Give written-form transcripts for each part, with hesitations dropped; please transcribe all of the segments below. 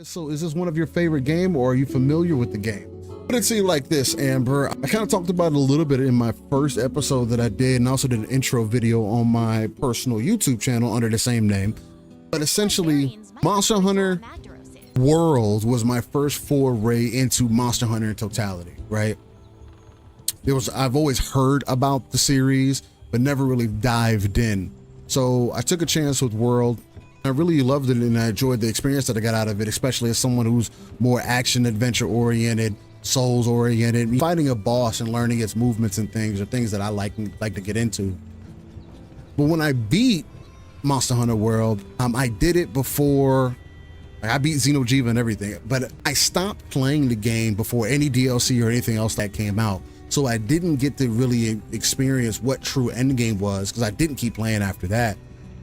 So is this one of your favorite game, or are you familiar with the game? But it seemed like this, Amber. I kind of talked about it a little bit in my first episode that I did, and also did an intro video on my personal YouTube channel under the same name. But essentially, Monster Hunter World was my first foray into Monster Hunter in totality, right? I've always heard about the series, but never really dived in. So I took a chance with World. I really loved it, and I enjoyed the experience that I got out of it, especially as someone who's more action adventure oriented, souls oriented. Fighting a boss and learning its movements and things are things that I like to get into. But when I beat Monster Hunter World, I did it before I beat Xeno'jiiva and everything, but I stopped playing the game before any DLC or anything else that came out. So I didn't get to really experience what true endgame was, because I didn't keep playing after that.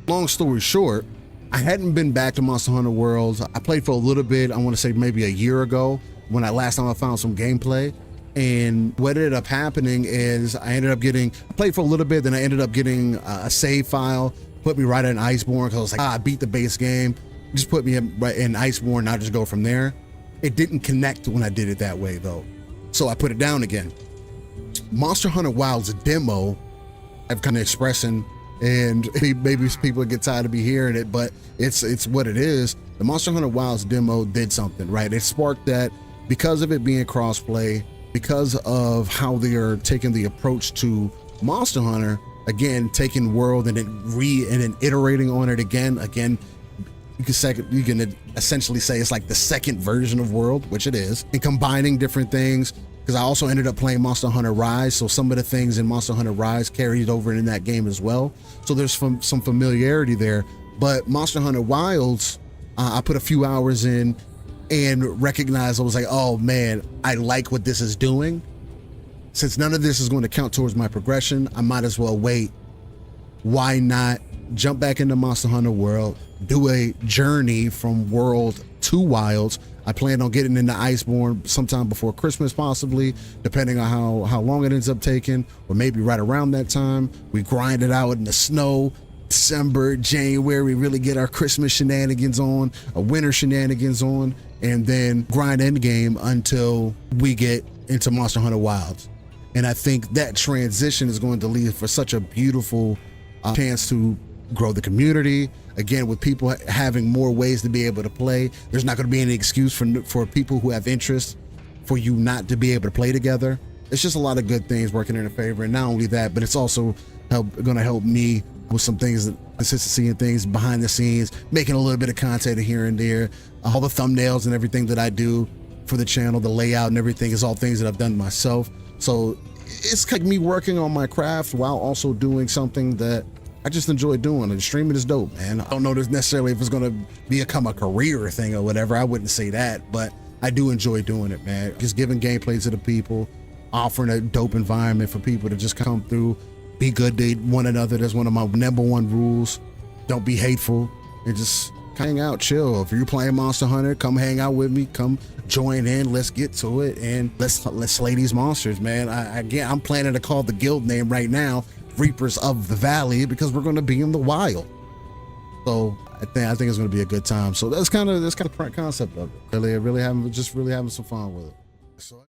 Long story short, I hadn't been back to Monster Hunter World. I played for a little bit, I want to say maybe a year ago, when last time I found some gameplay. And what ended up happening is I played for a little bit, then I ended up getting a save file, put me right in Iceborne, because I was like, I beat the base game, just put me right in Iceborne, and I'll just go from there. It didn't connect when I did it that way though. So I put it down again. Monster Hunter Wild's demo, I've kind of expressing, and maybe people get tired of me hearing it, but it's what it is. The Monster Hunter Wild's demo did something, right? It sparked that, because of it being crossplay, because of how they are taking the approach to Monster Hunter, again, taking World and then iterating on it again. You can essentially say it's like the second version of World, which it is, and combining different things. Because I also ended up playing Monster Hunter Rise, so some of the things in Monster Hunter Rise carried over in that game as well. So there's some familiarity there. But Monster Hunter Wilds, I put a few hours in and recognized, I was like, oh man, I like what this is doing. Since none of this is going to count towards my progression, I might as well wait. Why not jump back into Monster Hunter World, do a journey from World to Wilds. I plan on getting into Iceborne sometime before Christmas, possibly, depending on how long it ends up taking, or maybe right around that time. We grind it out in the snow, December, January, really get our Christmas shenanigans on, our winter shenanigans on, and then grind endgame until we get into Monster Hunter Wilds. And I think that transition is going to lead for such a beautiful chance to grow the community. Again, with people having more ways to be able to play, there's not going to be any excuse for people who have interest for you not to be able to play together. It's just a lot of good things working in a favor. And not only that, but it's also going to help me with some things, consistency and things behind the scenes, making a little bit of content here and there. All the thumbnails and everything that I do for the channel, the layout and everything, is all things that I've done myself. So it's like me working on my craft while also doing something that I just enjoy doing. And streaming is dope, man. I don't know necessarily if it's gonna become a career thing or whatever. I wouldn't say that, but I do enjoy doing it, man. Just giving gameplay to the people, offering a dope environment for people to just come through, be good to one another. That's one of my number one rules. Don't be hateful, and just hang out, chill. If you're playing Monster Hunter, come hang out with me, come join in, let's get to it, and let's slay these monsters, man. I'm planning to call the guild name right now Reapers of the Valley, because we're going to be in the wild. So I think it's going to be a good time. So that's kind of the concept of it. Really having some fun with it. So